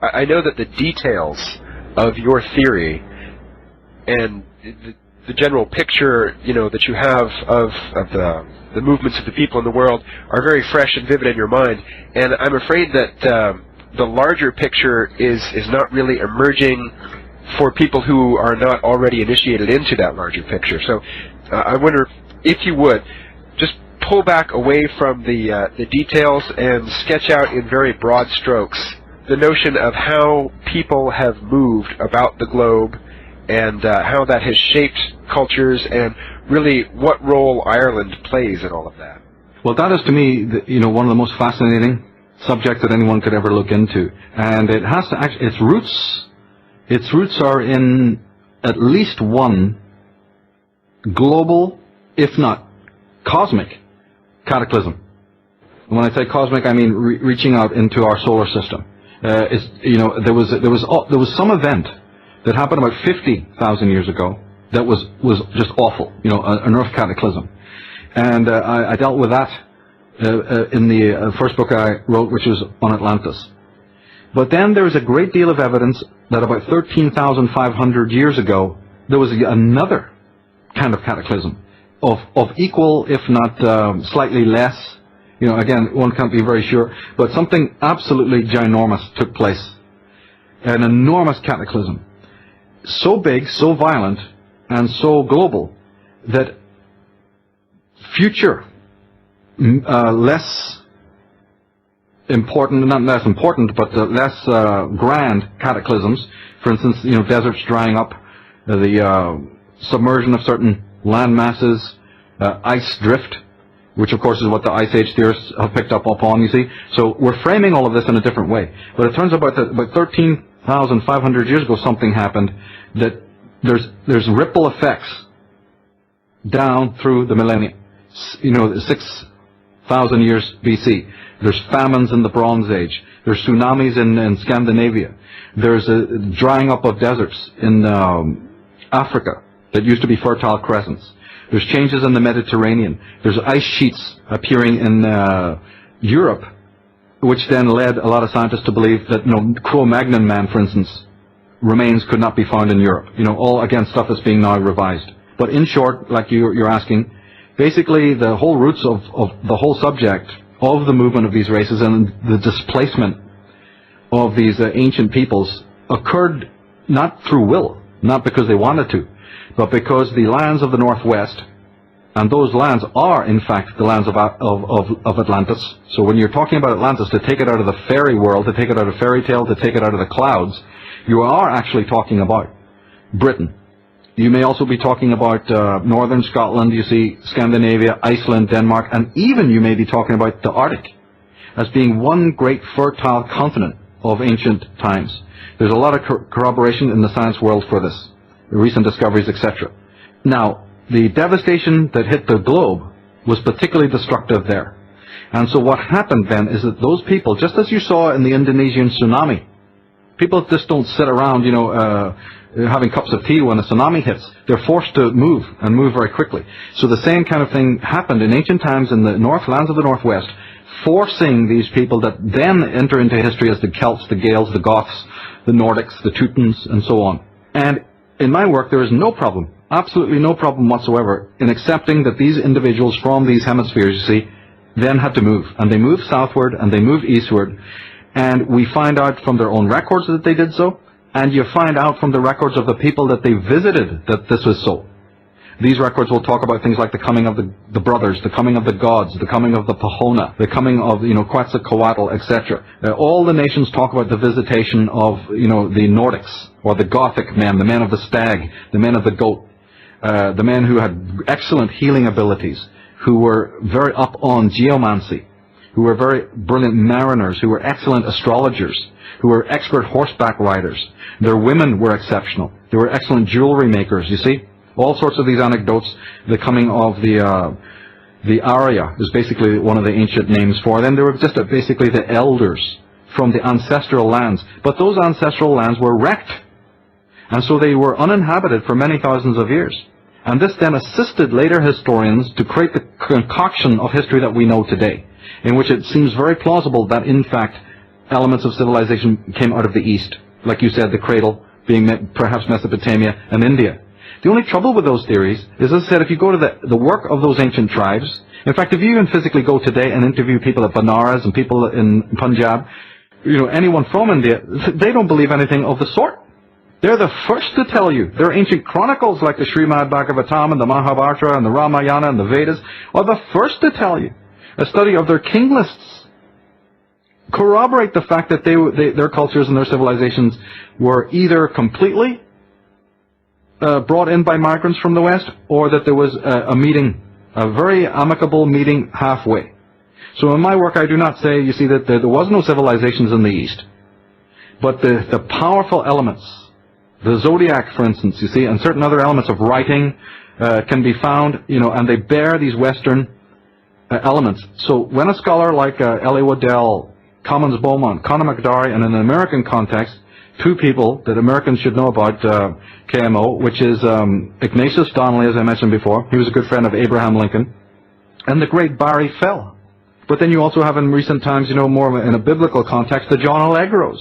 I know that the details of your theory and the general picture, that you have of the movements of the people in the world are very fresh and vivid in your mind, and I'm afraid that the larger picture is not really emerging for people who are not already initiated into that larger picture. So I wonder if you would just pull back away from the details and sketch out in very broad strokes the notion of how people have moved about the globe and how that has shaped cultures and really what role Ireland plays in all of that. Well, that is to me, one of the most fascinating subjects that anyone could ever look into, and it has to actually, its roots are in at least one global, if not cosmic, cataclysm. And when I say cosmic, I mean reaching out into our solar system. There was some event that happened about 50,000 years ago that was just awful, an Earth cataclysm. And I dealt with that in the first book I wrote, which was on Atlantis. But then there is a great deal of evidence that about 13,500 years ago, there was another kind of cataclysm of equal, if not slightly less. Again, one can't be very sure, but something absolutely ginormous took place. An enormous cataclysm. So big, so violent, and so global that future, less important, not less important, but less grand cataclysms, for instance, deserts drying up, the submersion of certain land masses, ice drift, which of course is what the Ice Age theorists have picked up upon, you see. So we're framing all of this in a different way. But it turns out about 13,500 years ago something happened that there's ripple effects down through the millennia. 6,000 years BC. There's famines in the Bronze Age. There's tsunamis in Scandinavia. There's a drying up of deserts in Africa that used to be fertile crescents. There's changes in the Mediterranean. There's ice sheets appearing in Europe, which then led a lot of scientists to believe that, Cro-Magnon man, for instance, remains could not be found in Europe. All, again, stuff that's being now revised. But in short, like you're asking, basically the whole roots of the whole subject of the movement of these races and the displacement of these ancient peoples occurred not through will, not because they wanted to, but because the lands of the Northwest, and those lands are in fact the lands of Atlantis. So when you're talking about Atlantis, to take it out of the fairy world, to take it out of fairy tale, to take it out of the clouds, you are actually talking about Britain. You may also be talking about northern Scotland, you see, Scandinavia, Iceland, Denmark, and even you may be talking about the Arctic as being one great fertile continent of ancient times. There's a lot of corroboration in the science world for this, recent discoveries, etc. Now, the devastation that hit the globe was particularly destructive there. And so what happened then is that those people, just as you saw in the Indonesian tsunami, people just don't sit around, having cups of tea when a tsunami hits. They're forced to move, and move very quickly. So the same kind of thing happened in ancient times in the lands of the Northwest, forcing these people that then enter into history as the Celts, the Gaels, the Goths, the Nordics, the Teutons, and so on. And in my work, there is no problem, absolutely no problem whatsoever, in accepting that these individuals from these hemispheres, you see, then had to move. And they moved southward, and they moved eastward. And we find out from their own records that they did so, and you find out from the records of the people that they visited that this was so. These records will talk about things like the coming of the brothers, the coming of the gods, the coming of the Pahona, the coming of, Quetzalcoatl, etc. All the nations talk about the visitation of, the Nordics, or the Gothic men, the men of the stag, the men of the goat, the men who had excellent healing abilities, who were very up on geomancy, who were very brilliant mariners, who were excellent astrologers, who were expert horseback riders. Their women were exceptional. They were excellent jewelry makers, you see. All sorts of these anecdotes. The coming of the Arya is basically one of the ancient names for them. They were just basically the elders from the ancestral lands. But those ancestral lands were wrecked. And so they were uninhabited for many thousands of years. And this then assisted later historians to create the concoction of history that we know today, in which it seems very plausible that, in fact, elements of civilization came out of the East. Like you said, the cradle being perhaps Mesopotamia and India. The only trouble with those theories is, as I said, if you go to the work of those ancient tribes, in fact, if you even physically go today and interview people at Banaras and people in Punjab, anyone from India, they don't believe anything of the sort. They're the first to tell you. Their ancient chronicles like the Srimad Bhagavatam and the Mahabharata and the Ramayana and the Vedas are the first to tell you. A study of their king lists corroborate the fact that their cultures and their civilizations were either completely brought in by migrants from the West, or that there was a meeting, a very amicable meeting halfway. So in my work I do not say, you see, that there was no civilizations in the East. But the powerful elements, the zodiac, for instance, you see, and certain other elements of writing can be found, and they bear these Western elements. So when a scholar like L.A. Waddell, Commons Beaumont, Conor McDarry, and in an American context, two people that Americans should know about KMO, which is Ignatius Donnelly, as I mentioned before. He was a good friend of Abraham Lincoln. And the great Barry Fell. But then you also have in recent times, more in a biblical context, the John Allegros.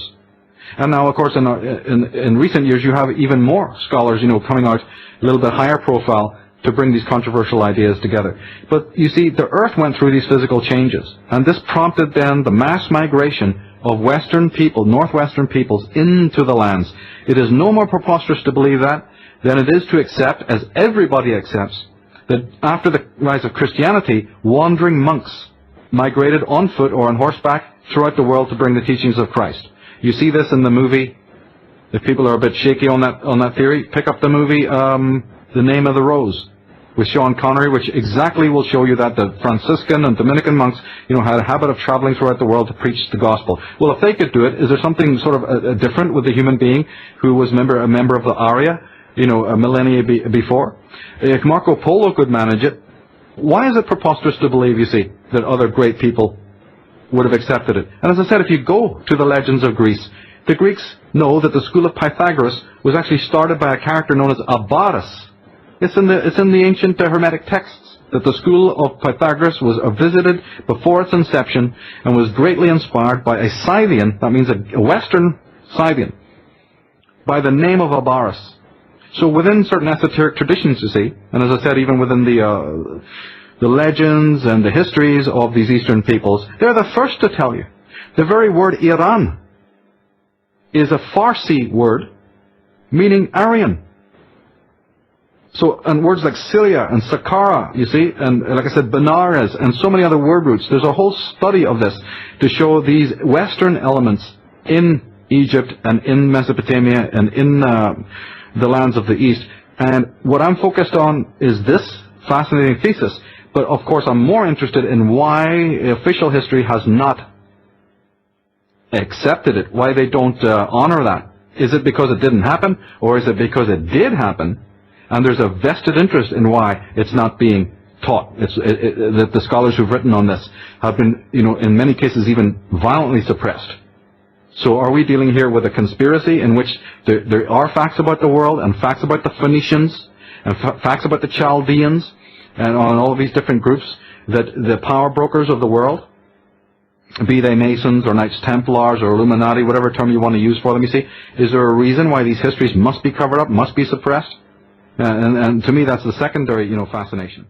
And now, of course, in recent years, you have even more scholars, coming out a little bit higher profile to bring these controversial ideas together. But you see, the Earth went through these physical changes. And this prompted then the mass migration of Western people, Northwestern peoples, into the lands. It is no more preposterous to believe that than it is to accept, as everybody accepts, that after the rise of Christianity, wandering monks migrated on foot or on horseback throughout the world to bring the teachings of Christ. You see this in the movie. If people are a bit shaky on that theory, pick up the movie The Name of the Rose with Sean Connery, which exactly will show you that the Franciscan and Dominican monks, had a habit of traveling throughout the world to preach the gospel. Well, if they could do it, is there something sort of different with the human being who was a member of the Arya, a millennia before? If Marco Polo could manage it, why is it preposterous to believe, you see, that other great people would have accepted it? And as I said, if you go to the legends of Greece, the Greeks know that the school of Pythagoras was actually started by a character known as Abaris. It's in the ancient Hermetic texts that the school of Pythagoras was visited before its inception and was greatly inspired by a Scythian, that means a Western Scythian, by the name of Abaris. So within certain esoteric traditions, you see, and as I said, even within the legends and the histories of these Eastern peoples, they're the first to tell you. The very word Iran is a Farsi word meaning Aryan. So, and words like Syria and Saqqara, you see, and like I said, Benares, and so many other word roots. There's a whole study of this to show these Western elements in Egypt and in Mesopotamia and in the lands of the East. And what I'm focused on is this fascinating thesis. But of course, I'm more interested in why official history has not accepted it, why they don't honor that. Is it because it didn't happen, or is it because it did happen? And there's a vested interest in why it's not being taught. That the scholars who've written on this have been, in many cases even violently suppressed. So are we dealing here with a conspiracy in which there are facts about the world and facts about the Phoenicians and facts about the Chaldeans and on all of these different groups, that the power brokers of the world, be they Masons or Knights Templars or Illuminati, whatever term you want to use for them, you see, is there a reason why these histories must be covered up, must be suppressed? And to me, that's the secondary, fascination.